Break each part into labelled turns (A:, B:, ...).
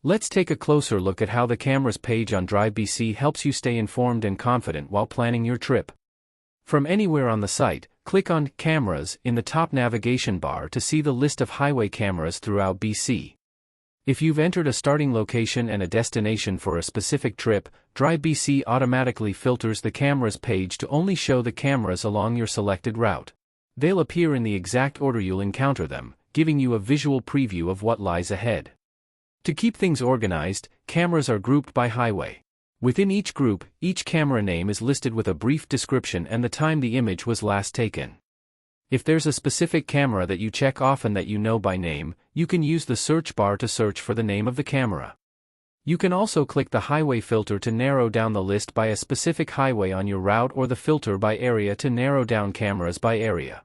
A: Let's take a closer look at how the Cameras page on DriveBC helps you stay informed and confident while planning your trip. From anywhere on the site, click on Cameras in the top navigation bar to see the list of highway cameras throughout BC. If you've entered a starting location and a destination for a specific trip, DriveBC automatically filters the Cameras page to only show the cameras along your selected route. They'll appear in the exact order you'll encounter them, giving you a visual preview of what lies ahead. To keep things organized, cameras are grouped by highway. Within each group, each camera name is listed with a brief description and the time the image was last taken. If there's a specific camera that you check often that you know by name, you can use the search bar to search for the name of the camera. You can also click the highway filter to narrow down the list by a specific highway on your route or the filter by area to narrow down cameras by area.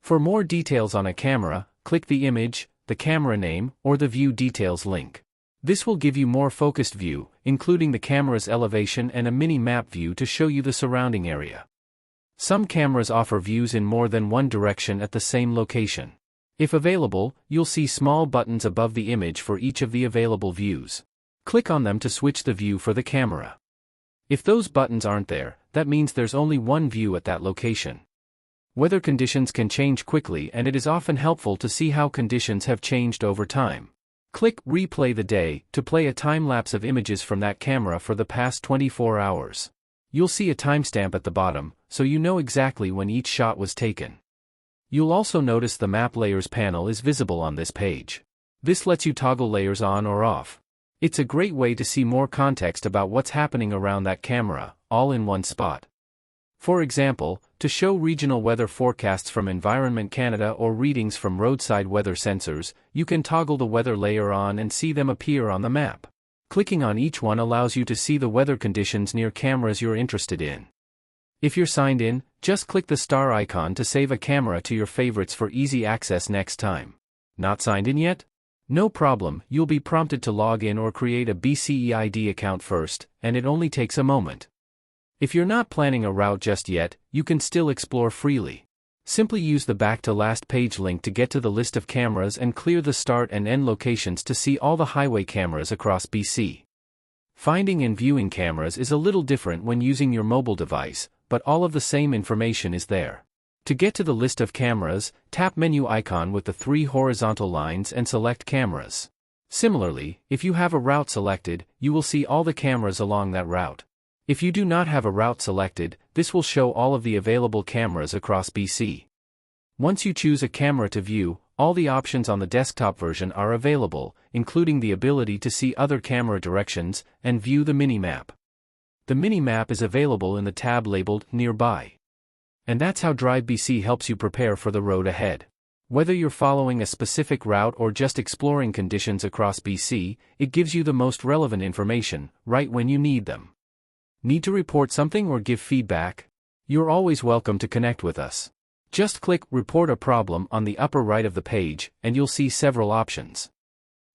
A: For more details on a camera, click the image, the camera name, or the View Details link. This will give you more focused view, including the camera's elevation and a mini-map view to show you the surrounding area. Some cameras offer views in more than one direction at the same location. If available, you'll see small buttons above the image for each of the available views. Click on them to switch the view for the camera. If those buttons aren't there, that means there's only one view at that location. Weather conditions can change quickly, and it is often helpful to see how conditions have changed over time. Click Replay the Day to play a time-lapse of images from that camera for the past 24 hours. You'll see a timestamp at the bottom, so you know exactly when each shot was taken. You'll also notice the Map Layers panel is visible on this page. This lets you toggle layers on or off. It's a great way to see more context about what's happening around that camera, all in one spot. For example, to show regional weather forecasts from Environment Canada or readings from roadside weather sensors, you can toggle the weather layer on and see them appear on the map. Clicking on each one allows you to see the weather conditions near cameras you're interested in. If you're signed in, just click the star icon to save a camera to your favorites for easy access next time. Not signed in yet? No problem, you'll be prompted to log in or create a BCEID account first, and it only takes a moment. If you're not planning a route just yet, you can still explore freely. Simply use the Back to Last Page link to get to the list of cameras and clear the start and end locations to see all the highway cameras across BC. Finding and viewing cameras is a little different when using your mobile device, but all of the same information is there. To get to the list of cameras, tap menu icon with the 3 horizontal lines and select Cameras. Similarly, if you have a route selected, you will see all the cameras along that route. If you do not have a route selected, this will show all of the available cameras across BC. Once you choose a camera to view, all the options on the desktop version are available, including the ability to see other camera directions and view the mini-map. The mini-map is available in the tab labeled Nearby. And that's how DriveBC helps you prepare for the road ahead. Whether you're following a specific route or just exploring conditions across BC, it gives you the most relevant information, right when you need them. Need to report something or give feedback? You're always welcome to connect with us. Just click Report a Problem on the upper right of the page, and you'll see several options.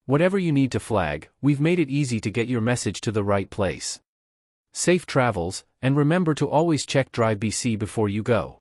A: Whatever you need to flag, we've made it easy to get your message to the right place. Safe travels, and remember to always check DriveBC before you go.